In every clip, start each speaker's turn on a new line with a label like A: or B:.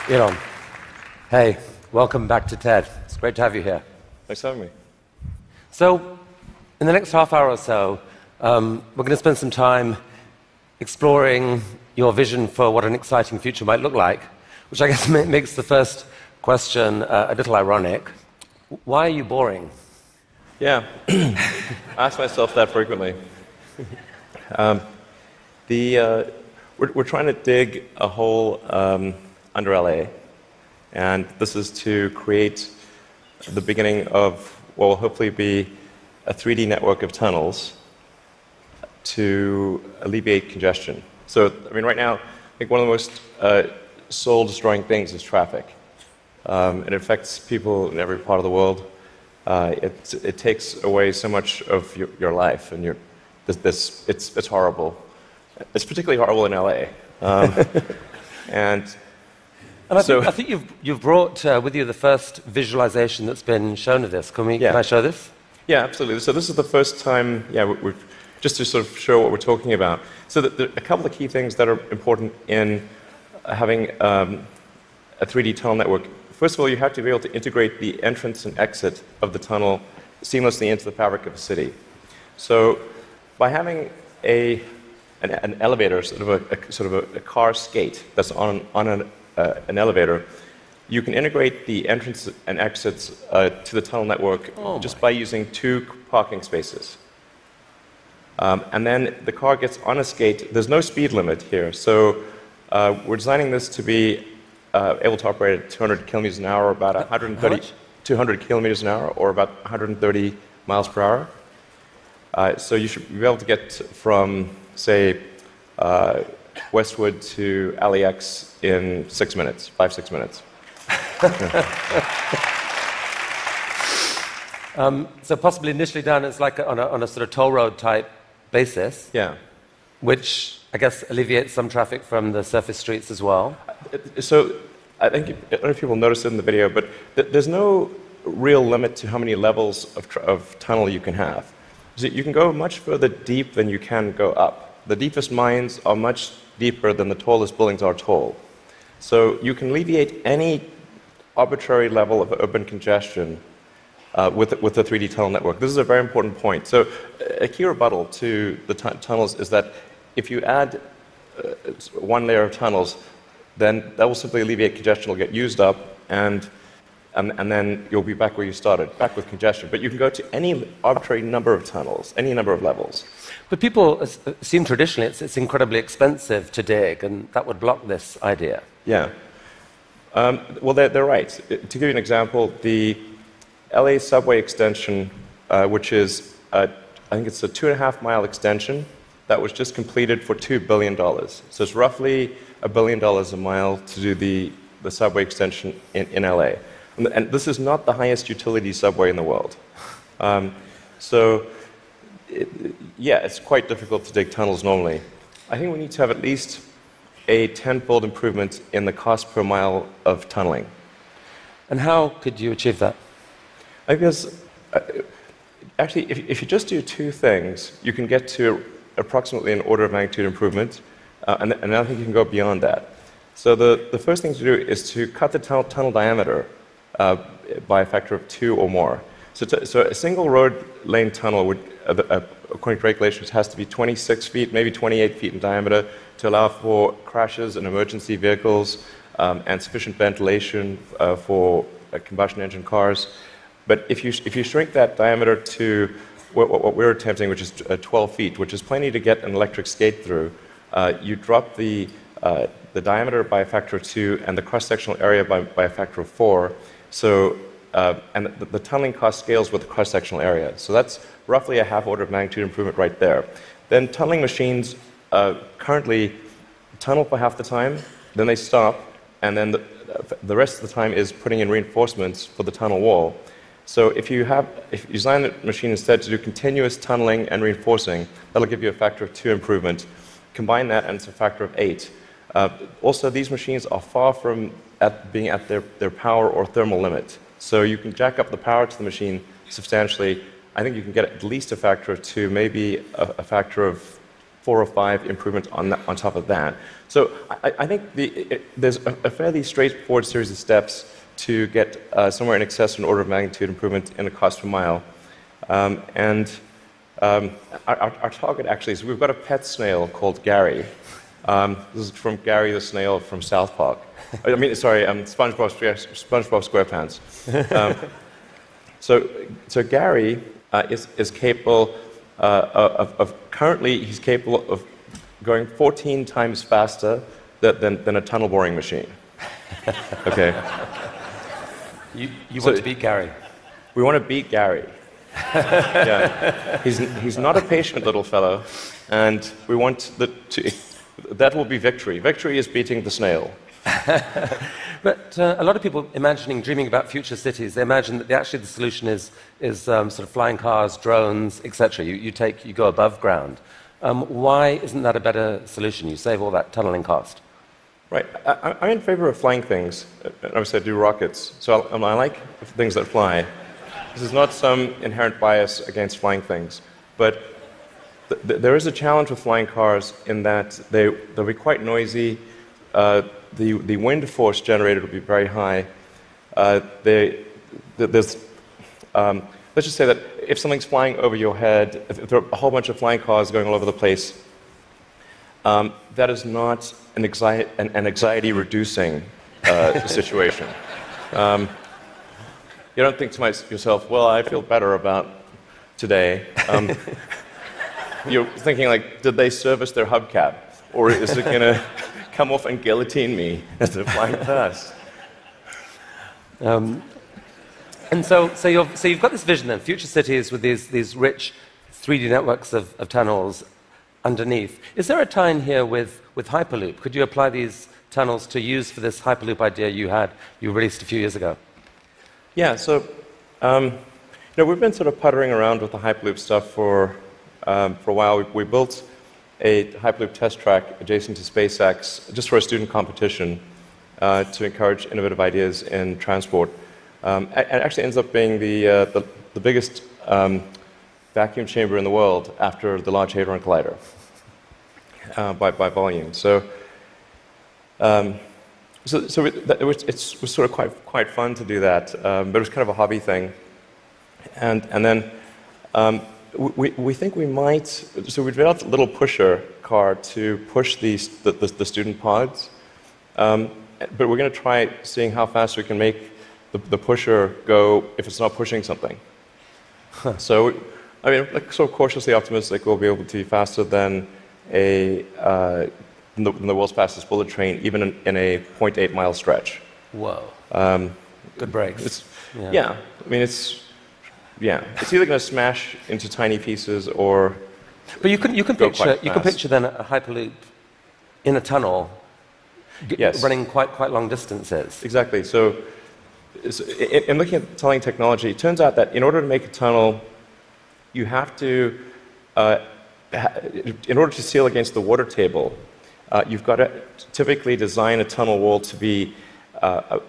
A: Elon, hey, welcome back to TED. It's great to have you here.
B: Thanks for having me.
A: So, in the next half hour or so, we're going to spend some time exploring your vision for what an exciting future might look like, which I guess makes the first question a little ironic. Why are you boring?
B: Yeah, I ask myself that frequently. We're trying to dig a hole under LA, and this is to create the beginning of what will hopefully be a 3D network of tunnels to alleviate congestion. So, I mean, right now, I think one of the most soul-destroying things is traffic. It affects people in every part of the world. It takes away so much of your life, and it's horrible. It's particularly horrible in LA.
A: I think you've brought with you the first visualization that's been shown of this. Can I show this?
B: Yeah, absolutely. So this is the first time, just to sort of show what we're talking about. So there are a couple of key things that are important in having a 3D tunnel network. First of all, you have to be able to integrate the entrance and exit of the tunnel seamlessly into the fabric of a city. So by having an elevator, sort of a car skate that's on an elevator, you can integrate the entrance and exits to the tunnel network just by using 2 parking spaces. And then the car gets on a skate. There's no speed limit here, so we're designing this to be able to operate at 200 kilometers an hour, about 200 kilometers an hour, or about 130 miles per hour. So you should be able to get from, say, Westwood to LAX in 5-6 minutes.
A: So possibly initially done as like on a sort of toll road type basis.
B: Yeah.
A: Which I guess alleviates some traffic from the surface streets as well.
B: So I don't know if people noticed it in the video, but there's no real limit to how many levels of tunnel you can have. So you can go much further deep than you can go up. The deepest mines are much deeper than the tallest buildings are tall. So you can alleviate any arbitrary level of urban congestion with the 3D tunnel network. This is a very important point. So a key rebuttal to the tunnels is that if you add one layer of tunnels, then that will simply alleviate congestion. It'll get used up, and then you'll be back where you started, back with congestion. But you can go to any arbitrary number of tunnels, any number of levels.
A: But people assume traditionally it's incredibly expensive to dig, and that would block this idea.
B: Yeah. Well, they're right. To give you an example, the LA subway extension, which is, I think it's a 2.5-mile extension, that was just completed for $2 billion. So it's roughly $1 billion a mile to do the subway extension in LA. And this is not the highest utility subway in the world. It's quite difficult to dig tunnels normally. I think we need to have at least a 10-fold improvement in the cost per mile of tunneling.
A: And how could you achieve that?
B: I guess, actually, if you just do 2 things, you can get to approximately an order of magnitude improvement, and I think you can go beyond that. So the first thing to do is to cut the tunnel diameter by a factor of 2 or more. So a single road lane tunnel would, according to regulations, has to be 26 feet, maybe 28 feet in diameter to allow for crashes and emergency vehicles and sufficient ventilation for combustion engine cars. But if you shrink that diameter to what we're attempting, which is 12 feet, which is plenty to get an electric skate through, you drop the diameter by a factor of 2 and the cross-sectional area by a factor of 4. So, and the tunneling cost scales with the cross-sectional area. So that's roughly a half order of magnitude improvement right there. Then tunneling machines currently tunnel for half the time, then they stop, and then the rest of the time is putting in reinforcements for the tunnel wall. So if you design the machine instead to do continuous tunneling and reinforcing, that'll give you a factor of 2 improvement. Combine that, and it's a factor of 8. Also, these machines are far from being at their power or thermal limit. So you can jack up the power to the machine substantially. I think you can get at least a factor of 2, maybe a factor of 4 or 5 improvements on top of that. So I think there's a fairly straightforward series of steps to get somewhere in excess of an order of magnitude improvement in the cost per mile. Our target actually is we've got a pet snail called Gary. This is from Gary the snail from South Park. I mean, sorry, SpongeBob SquarePants. So Gary is capable currently he's capable of going 14 times faster than a tunnel boring machine. Okay.
A: You want to beat Gary?
B: We want to beat Gary. Yeah. He's not a patient little fellow, and we want that will be victory. Victory is beating the snail.
A: But a lot of people dreaming about future cities, they imagine that actually the solution is sort of flying cars, drones, etc. You go above ground. Why isn't that a better solution? You save all that tunneling cost.
B: Right. I'm in favor of flying things. Obviously, I do rockets, so I like things that fly. This is not some inherent bias against flying things, but there is a challenge with flying cars in that they'll be quite noisy. The wind force generated will be very high. Let's just say that if something's flying over your head, if there are a whole bunch of flying cars going all over the place, that is not an anxiety-reducing situation. You don't think to yourself, well, I feel better about today. You're thinking, like, did they service their hubcap? Or is it going to come off and guillotine me as they're flying past?
A: And so you've got this vision then, future cities with these rich 3D networks of tunnels underneath. Is there a tie-in here with Hyperloop? Could you apply these tunnels to use for this Hyperloop idea you released a few years ago?
B: Yeah, so we've been sort of puttering around with the Hyperloop stuff for a while. We built a Hyperloop test track adjacent to SpaceX just for a student competition to encourage innovative ideas in transport. It actually ends up being the biggest vacuum chamber in the world after the Large Hadron Collider by volume. It was sort of quite fun to do that, but it was kind of a hobby thing. And then we think we might. So we developed a little pusher car to push the student pods, but we're going to try seeing how fast we can make the pusher go if it's not pushing something. Huh. So, I mean, like, sort of cautiously optimistic we'll be able to be faster than the world's fastest bullet train, even in a 0.8 mile stretch.
A: Whoa. Good brakes.
B: Yeah. I mean, it's either going to smash into tiny pieces or.
A: But you can picture then a Hyperloop in a tunnel,
B: yes,
A: running quite long distances.
B: Exactly. So in looking at tunneling technology, it turns out that in order to make a tunnel, you have to, in order to seal against the water table, you've got to typically design a tunnel wall to be a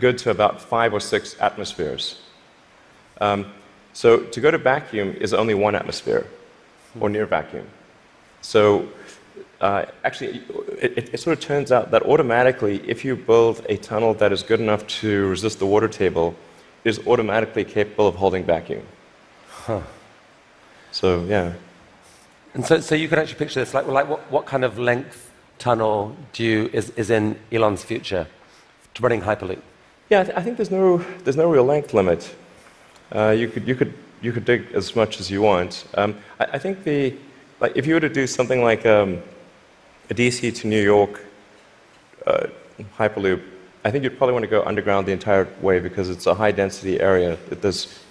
B: good to about 5 or 6 atmospheres. So to go to vacuum is only 1 atmosphere, or near vacuum. So actually, it sort of turns out that automatically, if you build a tunnel that is good enough to resist the water table, it is automatically capable of holding vacuum.
A: Huh.
B: So, yeah.
A: And so you could actually picture this, like what kind of length tunnel is in Elon's future to running Hyperloop?
B: Yeah, I think there's no real length limit. You could dig as much as you want. I think if you were to do something like a DC to New York Hyperloop, I think you'd probably want to go underground the entire way because it's a high density area.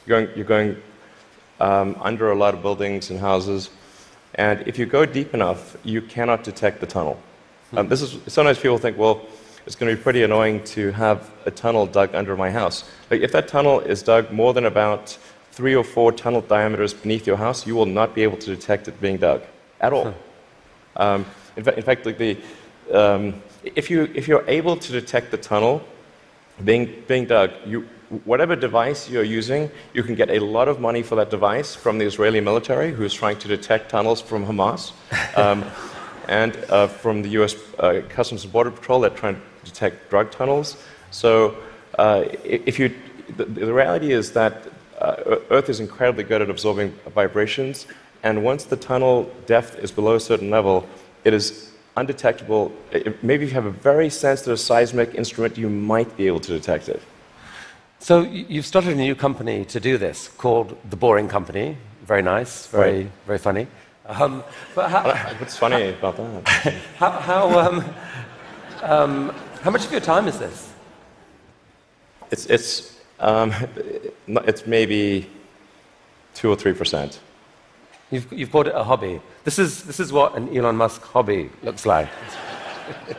B: You're going under a lot of buildings and houses, and if you go deep enough, you cannot detect the tunnel. Sometimes people think, well, it's going to be pretty annoying to have a tunnel dug under my house. Like, if that tunnel is dug more than about 3 or 4 tunnel diameters beneath your house, you will not be able to detect it being dug at all. In fact, like if you're able to detect the tunnel being dug, whatever device you're using, you can get a lot of money for that device from the Israeli military, who's trying to detect tunnels from Hamas, and from the US Customs and Border Patrol that trying to detect drug tunnels. So the reality is that Earth is incredibly good at absorbing vibrations, and once the tunnel depth is below a certain level, it is undetectable. Maybe if you have a very sensitive seismic instrument, you might be able to detect it.
A: So you've started a new company to do this called The Boring Company. Very nice, very funny.
B: What's funny about that?
A: How much of your time is this?
B: It's maybe 2 or 3%.
A: You've called it a hobby. This is what an Elon Musk hobby looks like.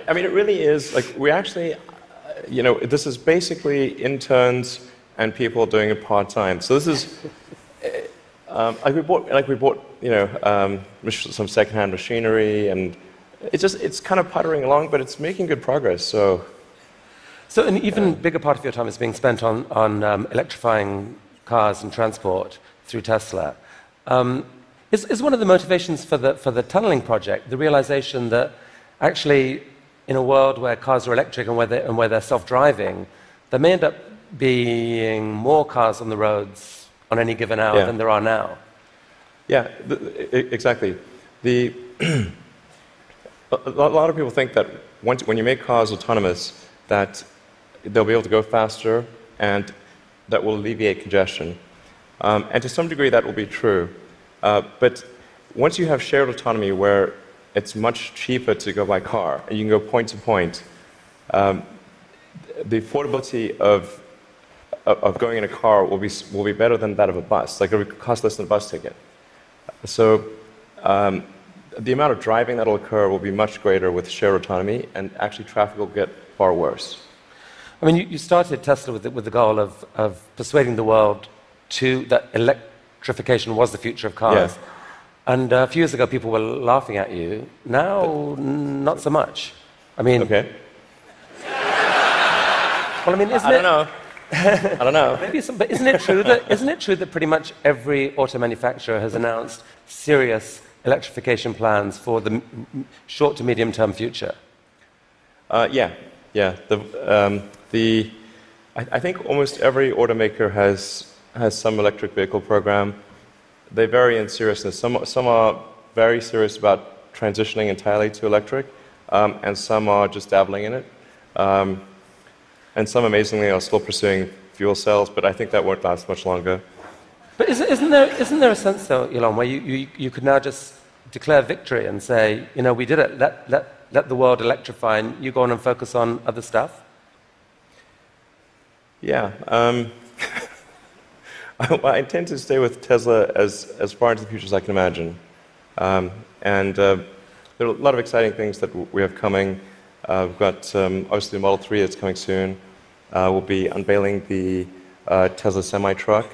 B: I mean, it really is. Like, we actually, this is basically interns and people doing it part-time. So this is, we bought, some second-hand machinery, and it's kind of puttering along, but it's making good progress. So
A: an even bigger part of your time is being spent on electrifying cars and transport through Tesla. Is one of the motivations for the tunneling project the realization that actually, in a world where cars are electric and where they're self-driving, there may end up being more cars on the roads on any given hour than there are now?
B: Yeah, exactly. A lot of people think that when you make cars autonomous, that they'll be able to go faster and that will alleviate congestion. And to some degree, that will be true. But once you have shared autonomy where it's much cheaper to go by car and you can go point to point, the affordability of going in a car will be better than that of a bus. Like, it will cost less than a bus ticket. So the amount of driving that will occur will be much greater with shared autonomy, and actually traffic will get far worse.
A: I mean, you started Tesla with the goal of persuading the world that electrification was the future of cars.
B: Yeah.
A: And a few years ago, people were laughing at you. Now, not so much. I mean...
B: Okay.
A: Well, I mean,
B: I don't know. I don't know.
A: But isn't it true that pretty much every auto manufacturer has announced serious electrification plans for the short to medium term future?
B: Yeah. I think almost every automaker has some electric vehicle program. They vary in seriousness. Some are very serious about transitioning entirely to electric, and some are just dabbling in it. And some, amazingly, are still pursuing fuel cells, but I think that won't last much longer.
A: But isn't there a sense, though, Elon, where you could now just declare victory and say, we did it, let the world electrify, and you go on and focus on other stuff?
B: Yeah. I intend to stay with Tesla as far into the future as I can imagine. And there are a lot of exciting things that we have coming. We've got, obviously, the Model 3 that's coming soon. We'll be unveiling the Tesla semi-truck.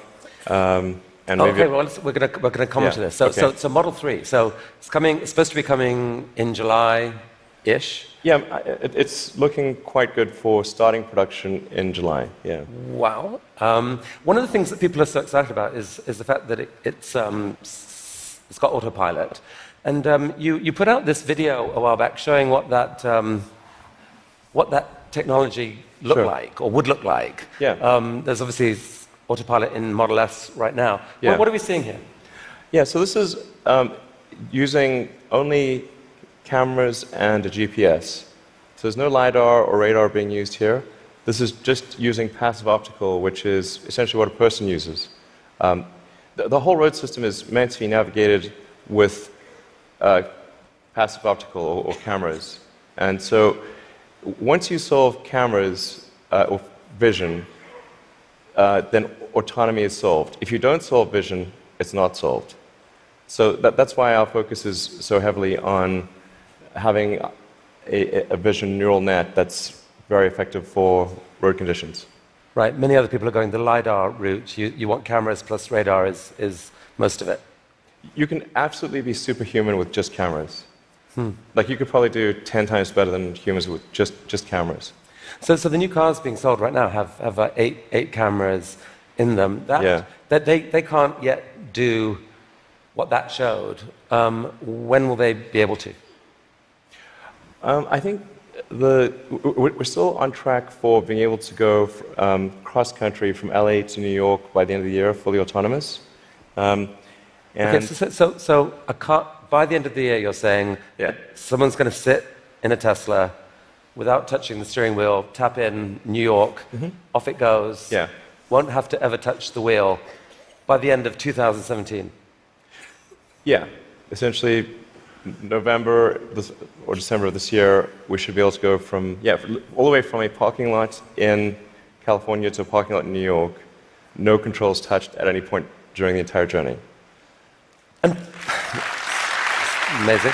B: And
A: okay, well, we're going to come to this. So Model 3. So it's supposed to be coming in July-ish.
B: Yeah, it's looking quite good for starting production in July. Yeah.
A: Wow. One of the things that people are so excited about is the fact that it's got autopilot. And you put out this video a while back showing what that technology looked like, or would look like.
B: Yeah.
A: There's obviously autopilot in Model S right now.
B: Yeah.
A: What are we seeing here?
B: Yeah, so this is using only cameras and a GPS. So there's no LiDAR or radar being used here. This is just using passive optical, which is essentially what a person uses. The whole road system is meant to be navigated with passive optical or cameras. And so once you solve cameras or vision, then autonomy is solved. If you don't solve vision, it's not solved. So that's why our focus is so heavily on having a vision neural net that's very effective for road conditions.
A: Right. Many other people are going the LiDAR route. You want cameras plus radar is most of it.
B: You can absolutely be superhuman with just cameras. Like, you could probably do 10 times better than humans with just cameras.
A: So the new cars being sold right now have eight cameras in them. That they can't yet do what that showed. When will they be able to?
B: I think we're still on track for being able to go cross-country from LA to New York by the end of the year, fully autonomous.
A: Okay, so a car, by the end of the year, you're saying someone's going to sit in a Tesla without touching the steering wheel, tap in New York, off it goes, won't have to ever touch the wheel by the end of 2017.
B: Yeah, essentially November or December of this year, we should be able to go from, all the way from a parking lot in California to a parking lot in New York, no controls touched at any point during the entire journey.
A: And amazing.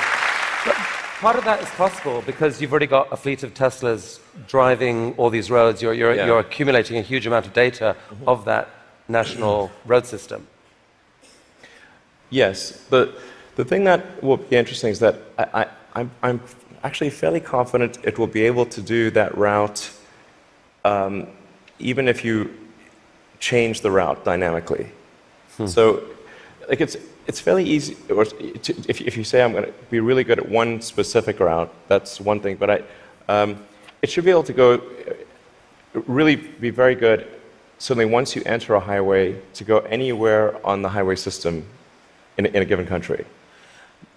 A: But part of that is possible because you've already got a fleet of Teslas driving all these roads. You're accumulating a huge amount of data of that national road system.
B: Yes, but the thing that will be interesting is that I'm actually fairly confident it will be able to do that route even if you change the route dynamically. So, like it's fairly easy. If you say I'm going to be really good at one specific route, that's one thing. But it should be able to go really be very good. Certainly, once you enter a highway, to go anywhere on the highway system in a given country.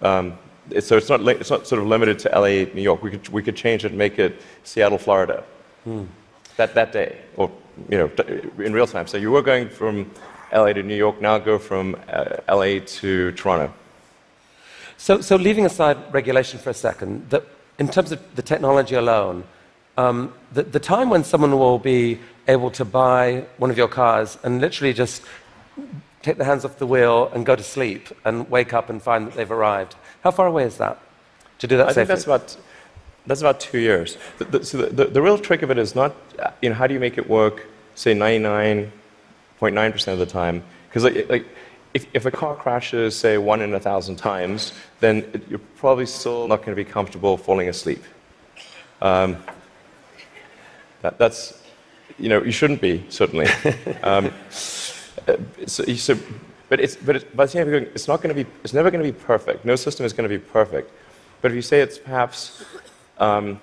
B: So it's not sort of limited to LA, New York. We could change it and make it Seattle, Florida, that day, or in real time. So you were going from LA to New York, now go from LA to Toronto.
A: So leaving aside regulation for a second, in terms of the technology alone, the time when someone will be able to buy one of your cars and literally just take their hands off the wheel and go to sleep and wake up and find that they've arrived, how far away is that to do that safely?
B: I think that's about 2 years. The real trick of it is not, how do you make it work, say 99.9% of the time? Because if a car crashes, say 1 in 1,000 times, then you're probably still not going to be comfortable falling asleep. That's, you shouldn't be, certainly. But by the same time, it's never going to be perfect. No system is going to be perfect. But if you say it's perhaps, the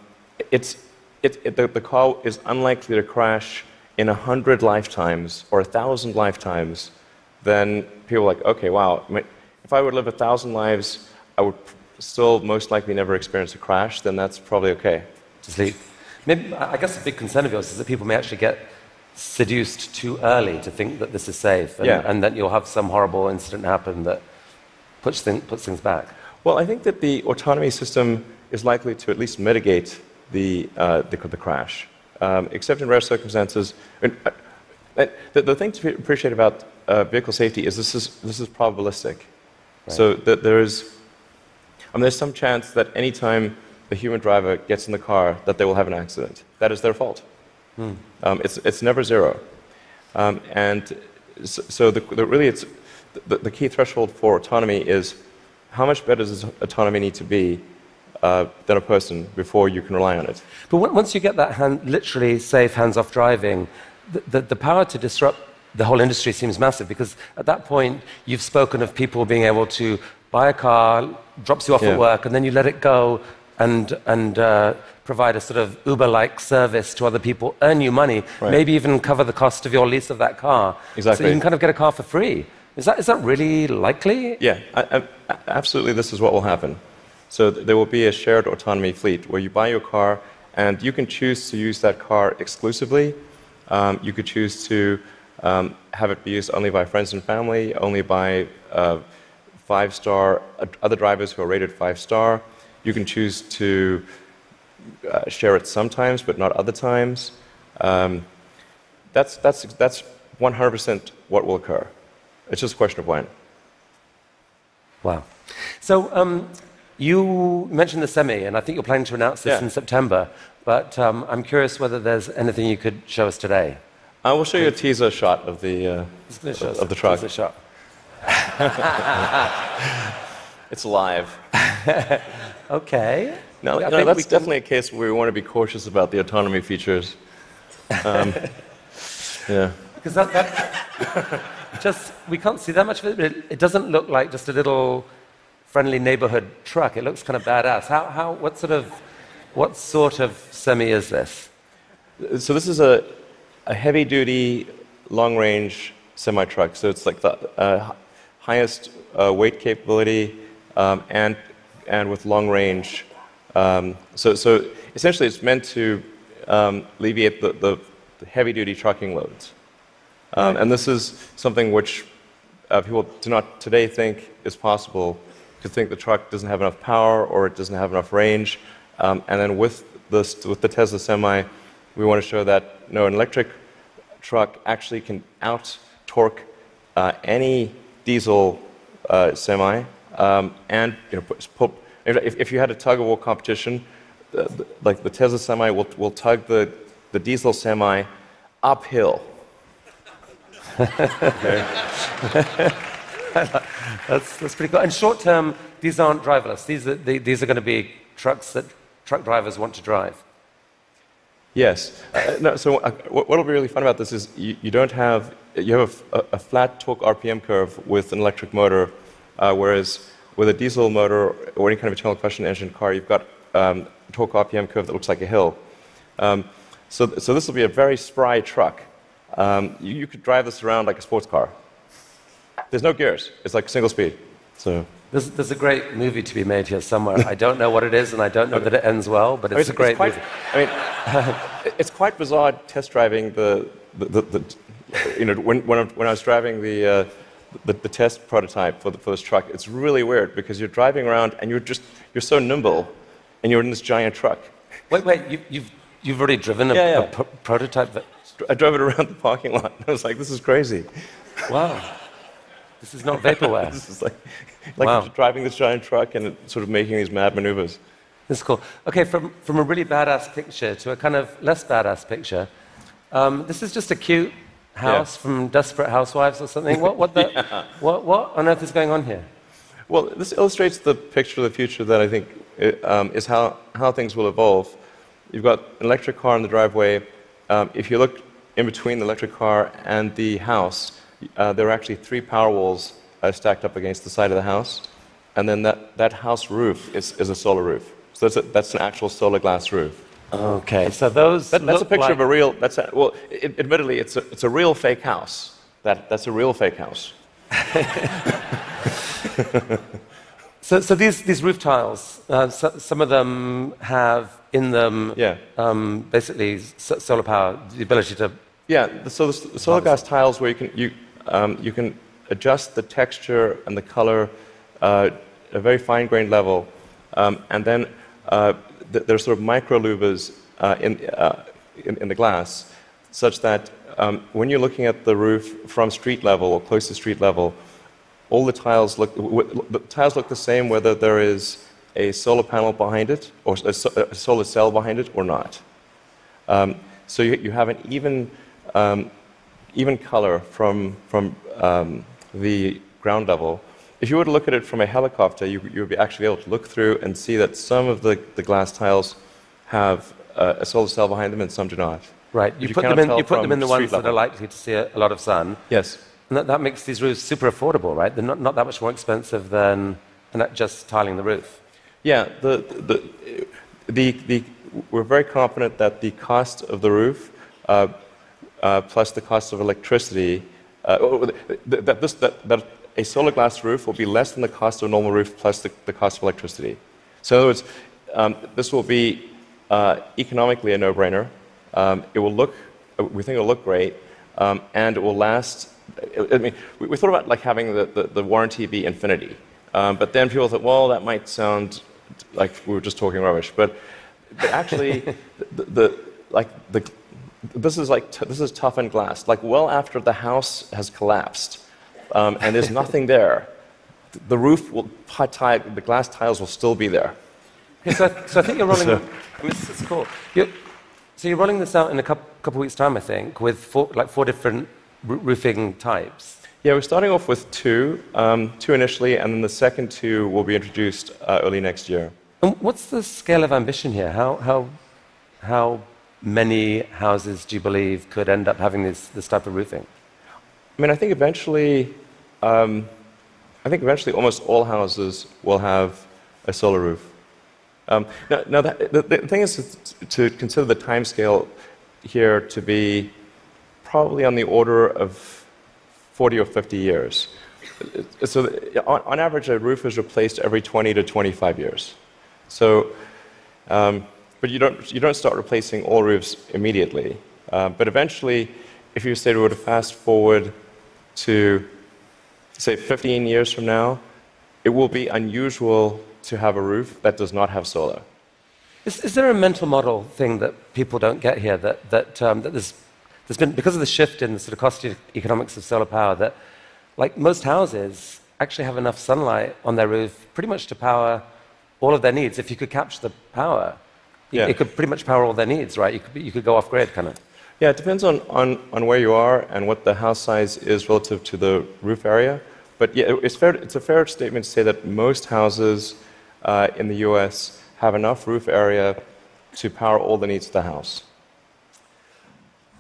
B: car is unlikely to crash in 100 lifetimes or 1,000 lifetimes, then people are like, okay, wow, if I would live 1,000 lives, I would still most likely never experience a crash, then that's probably okay.
A: To sleep. Maybe, I guess a big concern of yours is that people may actually get seduced too early to think that this is safe, and that you'll have some horrible incident happen that puts things back.
B: Well, I think that the autonomy system is likely to at least mitigate the crash, except in rare circumstances. The thing to appreciate about vehicle safety is this is probabilistic. Right. So that there's some chance that any time a human driver gets in the car that they will have an accident. That is their fault. It's never zero. And so the key threshold for autonomy is how much better does autonomy need to be than a person before you can rely on it.
A: But once you get that literally safe hands-off driving, the power to disrupt the whole industry seems massive, because at that point you've spoken of people being able to buy a car, drops you off at work, and then you let it go and provide a sort of Uber-like service to other people, earn you money, maybe even cover the cost of your lease of that car.
B: Exactly.
A: So you can kind of get a car for free. Is that really likely?
B: Yeah, absolutely. This is what will happen. So there will be a shared autonomy fleet where you buy your car and you can choose to use that car exclusively. You could choose to have it be used only by friends and family, only by 5-star other drivers who are rated 5-star. You can choose to share it sometimes, but not other times. That's 100% what will occur. It's just a question of when.
A: Wow. So you mentioned the Semi, and I think you're planning to announce this in September. But I'm curious whether there's anything you could show us today.
B: I will show you a teaser shot of the truck.
A: Teaser shot.
B: It's live.
A: Okay.
B: No,
A: I
B: no,
A: think
B: that's definitely a case where we want to be cautious about the autonomy features. Yeah.
A: Because that just, we can't see that much of it, but it doesn't look like just a little friendly neighborhood truck. It looks kind of badass. What sort of semi is this?
B: So this is a heavy-duty, long-range semi-truck. So it's like the highest weight capability and with long range. So essentially, it's meant to alleviate the heavy-duty trucking loads. And this is something which people do not today think is possible, because think the truck doesn't have enough power or it doesn't have enough range. And then with the Tesla Semi, we want to show that no, an electric truck actually can out-torque any diesel semi. And if you had a tug-of-war competition, like the Tesla Semi will tug the diesel semi uphill.
A: That's pretty cool. And short term, these aren't driverless. These are going to be trucks that truck drivers want to drive.
B: Yes. No, so what will be really fun about this is you have a flat torque RPM curve with an electric motor, whereas with a diesel motor or any kind of internal combustion engine car, you've got a torque RPM curve that looks like a hill. So this will be a very spry truck. You could drive this around like a sports car. There's no gears. It's like single speed. So
A: there's a great movie to be made here somewhere. I don't know what it is, and I don't know that it ends well, but it's a great movie.
B: I mean, it's quite bizarre test driving when I was driving the test prototype for this truck. It's really weird because you're driving around and you're so nimble, and you're in this giant truck.
A: Wait, you've already driven a prototype?
B: I drove it around the parking lot. I was like, this is crazy.
A: Wow. This is not vaporware.
B: This is like wow. Driving this giant truck and sort of making these mad maneuvers.
A: This is cool. Okay, from a really badass picture to a kind of less badass picture, this is just a cute house from Desperate Housewives or something. What on earth is going on here?
B: Well, this illustrates the picture of the future that I think is how things will evolve. You've got an electric car in the driveway. If you look in between the electric car and the house, there are actually 3 power walls stacked up against the side of the house, and then that house roof is a solar roof. So that's an actual solar glass roof.
A: Okay, so that's
B: a picture of a real. Admittedly, it's a real fake house. That's a real fake house.
A: So these roof tiles, some of them have in them basically solar power, the ability to.
B: Yeah, so the solar glass tiles where you can adjust the texture and the color at a very fine-grained level, and then there's sort of micro louvers in the glass, such that when you're looking at the roof from street level or close to street level, all the tiles look the same whether there is a solar panel behind it or a solar cell behind it or not. So you have an even color from the ground level. If you were to look at it from a helicopter, you would actually be able to look through and see that some of the glass tiles have a solar cell behind them and some do not.
A: Right. You put them in the ones that are likely to see a lot of sun.
B: Yes.
A: And that makes these roofs super affordable, right? They're not that much more expensive than just tiling the roof.
B: Yeah. We're very confident that the cost of the roof plus the cost of electricity, that a solar glass roof will be less than the cost of a normal roof plus the cost of electricity. So in other words, this will be economically a no-brainer. We think it will look great, and it will last. I mean, we thought about like having the warranty be infinity, but then people thought, well, that might sound like we were just talking rubbish. But actually, this is toughened glass. Like well after the house has collapsed, and there's nothing there, the roof will the glass tiles will still be there.
A: Okay, so I think you're rolling. This is cool. So you're rolling this out in a couple weeks' time, I think, with four different roofing types.
B: Yeah, we're starting off with two initially, and then the second 2 will be introduced early next year.
A: And what's the scale of ambition here? How many houses do you believe could end up having this type of roofing?
B: I mean, I think eventually almost all houses will have a solar roof. Now the thing is to consider the time scale here to be probably on the order of 40 or 50 years. So on average, a roof is replaced every 20 to 25 years. So, but you don't start replacing all roofs immediately. But eventually, if you say were to fast forward to, say, 15 years from now, it will be unusual to have a roof that does not have solar.
A: Is there a mental model thing that people don't get here that there's been, because of the shift in the sort of cost economics of solar power, that like most houses actually have enough sunlight on their roof pretty much to power all of their needs. If you could capture the power, it could pretty much power all their needs, right? You could go off grid, kind of.
B: Yeah, it depends on where you are and what the house size is relative to the roof area. But yeah, it's a fair statement to say that most houses in the US have enough roof area to power all the needs of the house.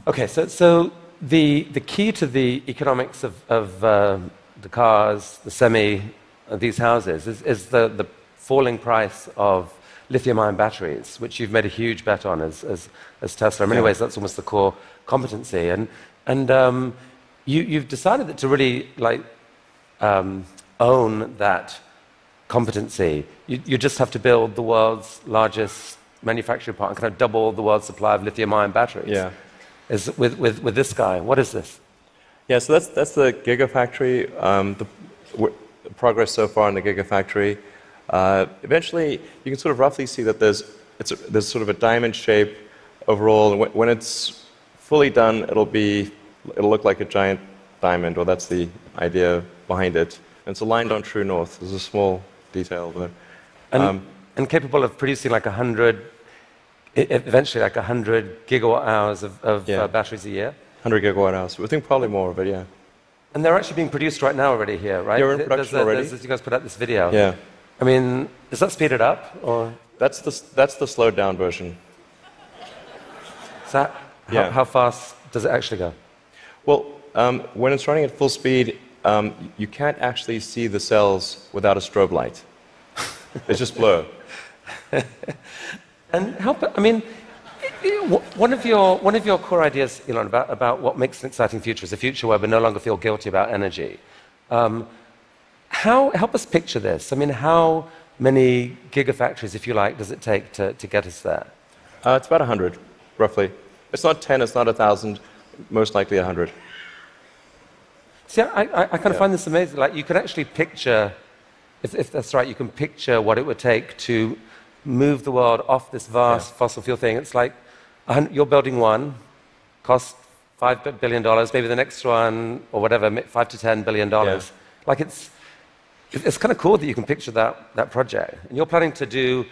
A: Okay, so the key to the economics of the cars, the these houses, is the falling price of lithium-ion batteries, which you've made a huge bet on as Tesla. In many ways, that's almost the core competency. And you've decided that to really own that competency, you just have to build the world's largest manufacturing plant and kind of double the world's supply of lithium-ion batteries.
B: Yeah.
A: Is with this guy. What is this?
B: Yeah, so that's the Gigafactory. The progress so far in the Gigafactory. Eventually, you can sort of roughly see that there's sort of a diamond shape overall. And when it's fully done, it'll look like a giant diamond, or that's the idea behind it. And it's aligned on true north. There's a small detail there.
A: And capable of producing eventually 100 gigawatt hours of batteries a year?
B: 100 gigawatt hours. We think probably more of it, yeah.
A: And they're actually being produced right now already here, right?
B: Yeah, we're in production already.
A: You guys put out this video.
B: Yeah.
A: I mean, does that speed it up, or?
B: That's the slowed down version.
A: So how fast does it actually go?
B: Well, when it's running at full speed, you can't actually see the cells without a strobe light. It's just blur.
A: And one of your core ideas, Elon, about what makes an exciting future is a future where we no longer feel guilty about energy. Help us picture this. I mean, how many gigafactories, if you like, does it take to get us there?
B: It's about 100, roughly. It's not 10, it's not 1,000, most likely 100.
A: See, I kind of find this amazing. Like, you can actually picture, if that's right, you can picture what it would take to move the world off this vast fossil fuel thing. It's like you're building one, costs $5 billion, maybe the next one, or whatever, $5 to $10 billion.
B: Yeah.
A: Like, it's kind of cool that you can picture that project. And you're planning to do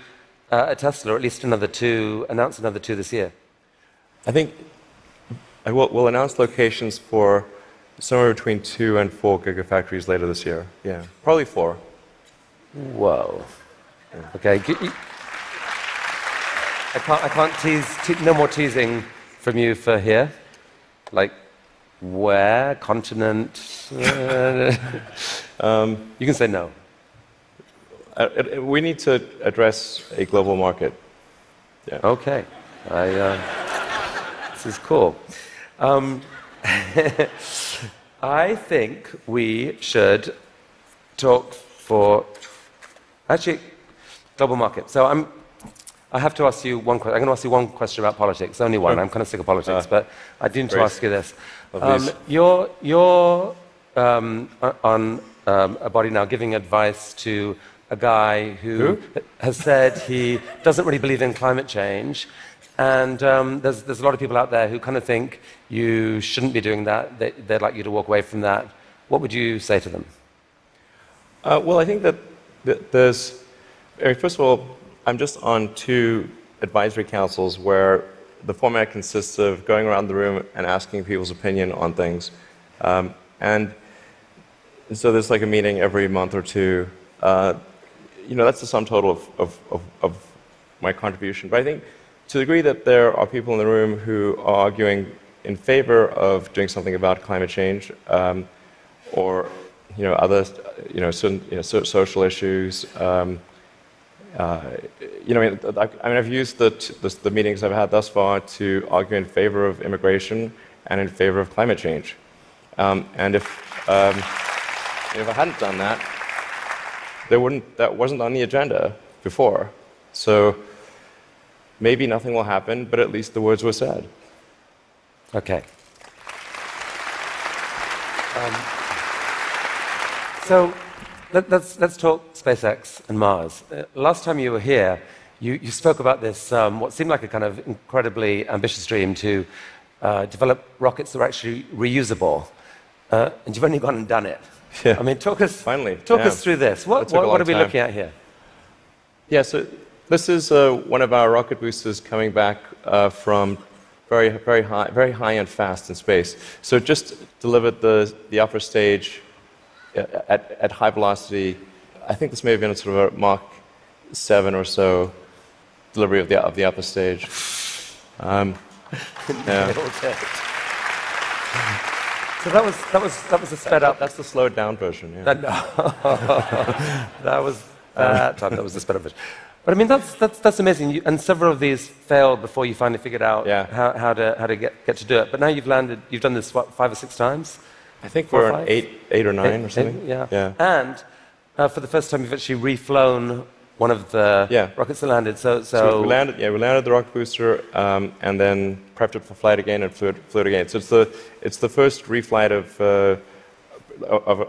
A: a Tesla, or at least announce another two this year.
B: I think we'll announce locations for somewhere between 2 and 4 gigafactories later this year. Yeah, probably 4.
A: Whoa. Yeah. Okay. I can't tease. No more teasing from you for here. Like, where? Continent? You can say no.
B: We need to address a global market. Yeah.
A: Okay. This is cool. I think we should talk for global market. So I have to ask you one question. I'm going to ask you one question about politics. Only one. I'm kind of sick of politics, but I do need to ask you this. You're on a body now giving advice to a guy who has said he doesn't really believe in climate change, and there's a lot of people out there who kind of think you shouldn't be doing that. They'd like you to walk away from that. What would you say to them?
B: Well, I think that there's... First of all, I'm just on 2 advisory councils where the format consists of going around the room and asking people's opinion on things. And so there's like a meeting every month or 2. that's the sum total of my contribution. But I think to the degree that there are people in the room who are arguing in favor of doing something about climate change, or other certain social issues. I've used the meetings I've had thus far to argue in favor of immigration and in favor of climate change. And if I hadn't done that, that wasn't on the agenda before. So maybe nothing will happen, but at least the words were said.
A: Okay. So let's talk SpaceX and Mars. Last time you were here, you spoke about this, what seemed like a kind of incredibly ambitious dream to develop rockets that are actually reusable. And you've only gone and done it.
B: Yeah.
A: I mean, talk us through this. What are we looking at here?
B: Yeah, so this is one of our rocket boosters coming back from very high and fast in space. So it just delivered the upper stage at high velocity. I think this may have been a sort of a Mach 7 or so delivery of the upper stage. Yeah.
A: So that was a sped up.
B: That's the slowed down version. Yeah.
A: That was the sped up version. But I mean, that's amazing. And several of these failed before you finally figured out how to get to do it. But now you've landed. You've done this 5 or 6 times.
B: I think we're on 8 or 9 or something.
A: Yeah. And for the first time, you've actually reflown one of the rockets that landed. So
B: we landed the rocket booster and then prepped it for flight again and flew it again. So it's the first reflight of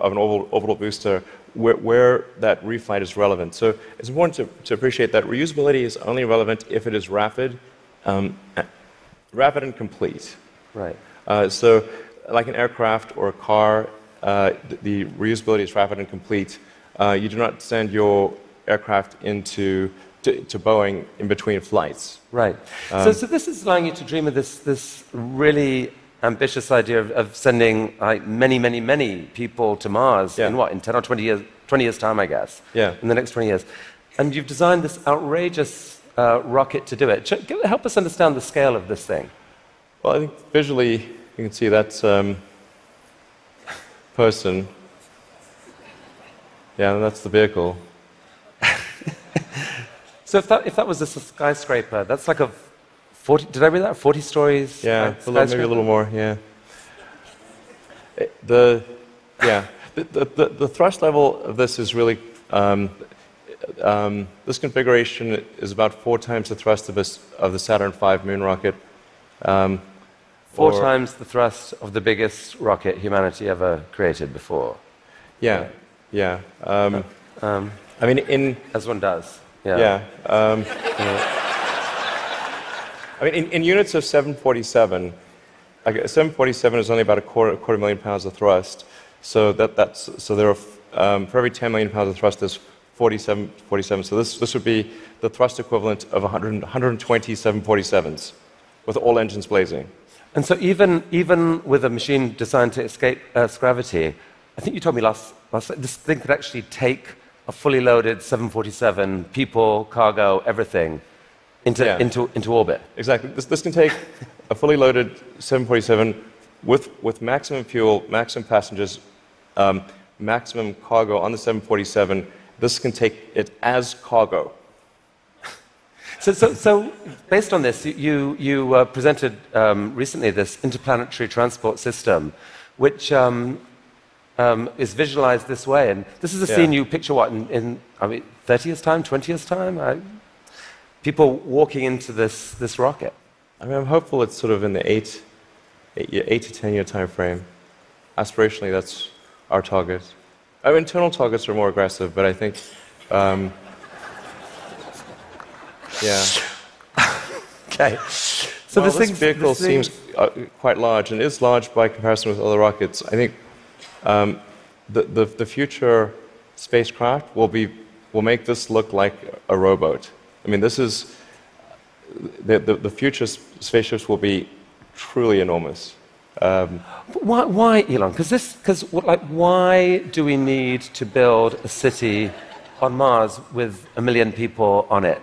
B: an orbital booster where that reflight is relevant. So it's important to appreciate that reusability is only relevant if it is rapid and complete.
A: Right.
B: So like an aircraft or a car, the reusability is rapid and complete. You do not send your aircraft to Boeing in between flights.
A: Right. So this is allowing you to dream of this really ambitious idea of sending many people to Mars in 10 or 20 years time, I guess.
B: Yeah.
A: In the next 20 years. And you've designed this outrageous rocket to do it. Help us understand the scale of this thing.
B: Well, I think visually you can see that's person. Yeah, and that's the vehicle.
A: So if that was a skyscraper, that's like a 40. Did I read that? 40 stories.
B: Yeah, maybe a little more. Yeah. The thrust level of this is really this configuration is about 4 times the thrust of the Saturn V moon rocket.
A: 4 times the thrust of the biggest rocket humanity ever created before.
B: Yeah. I mean,
A: as one does.
B: Yeah. I mean, in units of 747, like a 747 is only about a quarter million pounds of thrust. So there are for every 10 million pounds of thrust, there's 47. So this would be the thrust equivalent of 120 747s, with all engines blazing.
A: And so even with a machine designed to escape Earth's gravity, I think you told me last this thing could actually take a fully loaded 747, people, cargo, everything, into orbit.
B: Exactly. This can take a fully loaded 747 with maximum fuel, maximum passengers, maximum cargo on the 747. This can take it as cargo.
A: So based on this, you presented recently this interplanetary transport system, which is visualized this way. And this is a scene you picture in 30 years' time, 20 years' time? People walking into this rocket.
B: I mean, I'm hopeful it's sort of in the 8 to 10 year time frame. Aspirationally, that's our target. Our internal targets are more aggressive, but I think,
A: Okay. So
B: this vehicle seems quite large, and is large by comparison with other rockets. I think the future spacecraft will make this look like a rowboat. I mean, this is the future spaceships will be truly enormous.
A: Why, Elon? Because why do we need to build a city on Mars with 1 million people on it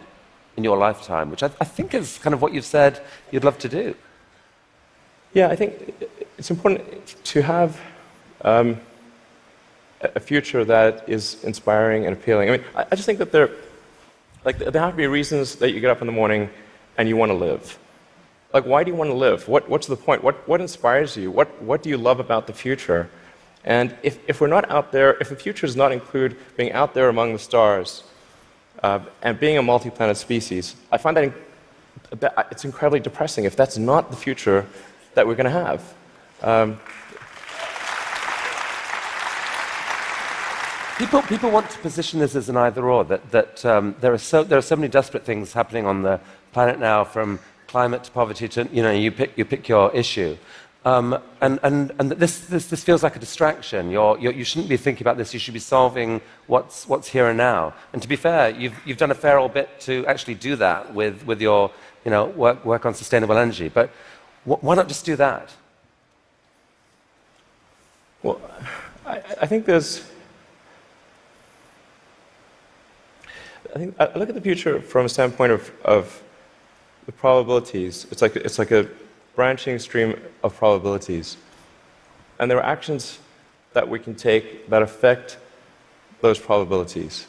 A: in your lifetime, which I think is kind of what you've said you'd love to do.
B: Yeah, I think it's important to have a future that is inspiring and appealing. I mean, I just think that there have to be reasons that you get up in the morning and you want to live. Like, why do you want to live? What's the point? What inspires you? What do you love about the future? And if we're not out there, if the future does not include being out there among the stars and being a multi-planet species, I find that it's incredibly depressing if that's not the future that we're going to have.
A: People want to position this as an either-or, that there are so many desperate things happening on the planet now, from climate to poverty to, you pick your issue. And this feels like a distraction. You shouldn't be thinking about this. You should be solving what's here and now. And to be fair, you've done a fair old bit to actually do that with your work on sustainable energy. But why not just do that?
B: Well, I think there's. I look at the future from a standpoint of the probabilities. It's like a branching stream of probabilities. And there are actions that we can take that affect those probabilities,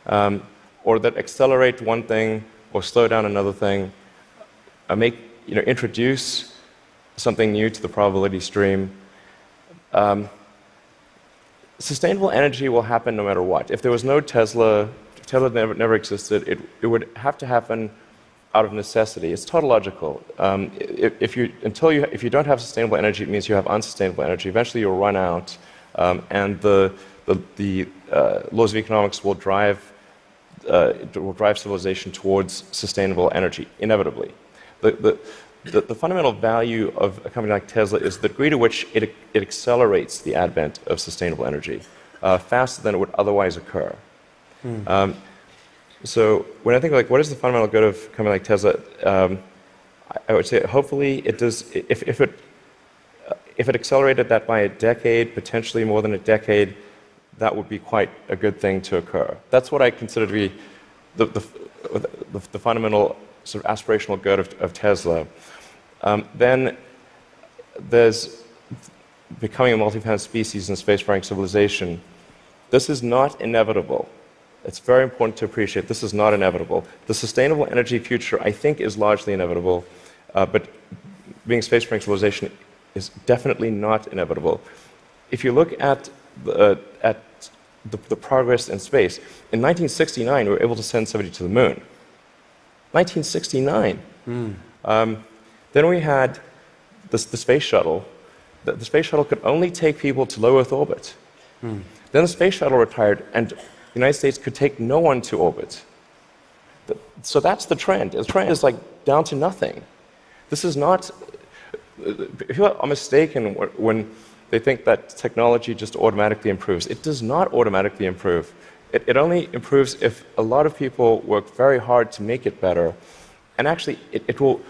B: or that accelerate one thing or slow down another thing, introduce something new to the probability stream. Sustainable energy will happen no matter what. If there was no Tesla, if Tesla never existed, it would have to happen out of necessity. It's tautological. If you don't have sustainable energy, it means you have unsustainable energy. Eventually, you'll run out, and the laws of economics will drive civilization towards sustainable energy inevitably. The fundamental value of a company like Tesla is the degree to which it accelerates the advent of sustainable energy faster than it would otherwise occur. So when I think what is the fundamental good of a company like Tesla, I would say hopefully it does. If it accelerated that by a decade, potentially more than a decade, that would be quite a good thing to occur. That's what I consider to be the fundamental sort of aspirational good of Tesla. Then there's becoming a multi-planet species and spacefaring civilization. This is not inevitable. It's very important to appreciate this is not inevitable. The sustainable energy future, I think, is largely inevitable, but being a spacefaring civilization is definitely not inevitable. If you look at the progress in space, in 1969 we were able to send somebody to the moon. 1969. Then we had the space shuttle. The space shuttle could only take people to low Earth orbit. Then the space shuttle retired, and the United States could take no one to orbit. So that's the trend. The trend is down to nothing. This is not. People are mistaken when they think that technology just automatically improves. It does not automatically improve. It only improves if a lot of people work very hard to make it better. And actually, it will,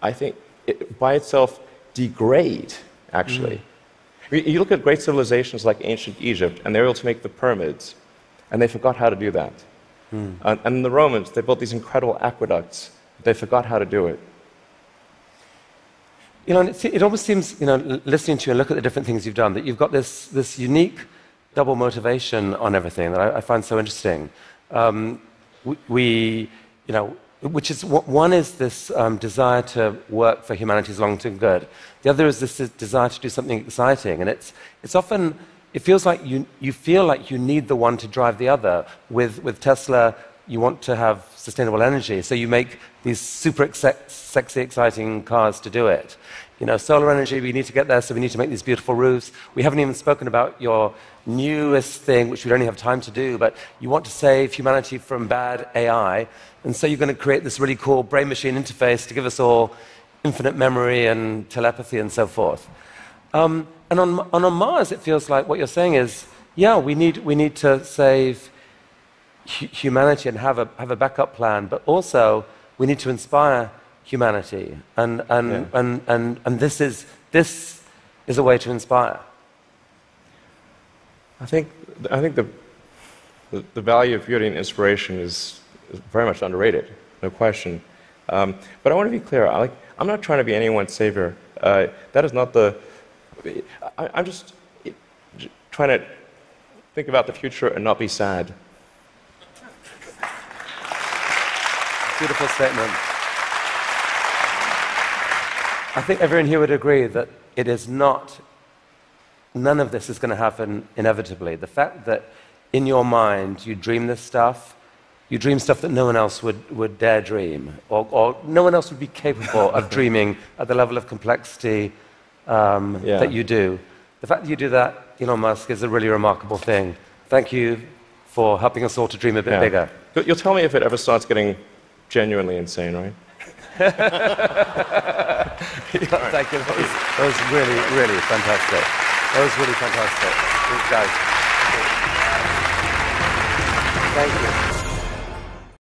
B: I think, by itself degrade, actually. You look at great civilizations like ancient Egypt, and they were able to make the pyramids, and they forgot how to do that. And the Romans, they built these incredible aqueducts. They forgot how to do it.
A: And it almost seems, listening to you and look at the different things you've done, that you've got this unique double motivation on everything that I find so interesting. Which is, one is this desire to work for humanity's long-term good. The other is this desire to do something exciting. And it's often, it feels like you feel like you need the one to drive the other. With Tesla, you want to have sustainable energy, so you make these super sexy, exciting cars to do it. Solar energy, we need to get there, so we need to make these beautiful roofs. We haven't even spoken about your newest thing, which we don't have time to do, but you want to save humanity from bad AI, and so you're going to create this really cool brain-machine interface to give us all infinite memory and telepathy and so forth. And on Mars, it feels like what you're saying is, yeah, we need to save humanity and have a backup plan, but also we need to inspire humanity, and this is a way to inspire.
B: I think the value of beauty and inspiration is very much underrated, no question. But I want to be clear. I'm not trying to be anyone's savior. That is not the... I'm just trying to think about the future and not be sad.
A: Beautiful statement. I think everyone here would agree that it is not... None of this is going to happen inevitably. The fact that in your mind you dream this stuff, you dream stuff that no one else would dare dream, or no one else would be capable of dreaming at the level of complexity that you do. The fact that you do that, Elon Musk, is a really remarkable thing. Thank you for helping us all to dream a bit bigger.
B: You'll tell me if it ever starts getting genuinely insane, right?
A: Thank you. That was really, really fantastic. That was really fantastic. Guys. Thank you.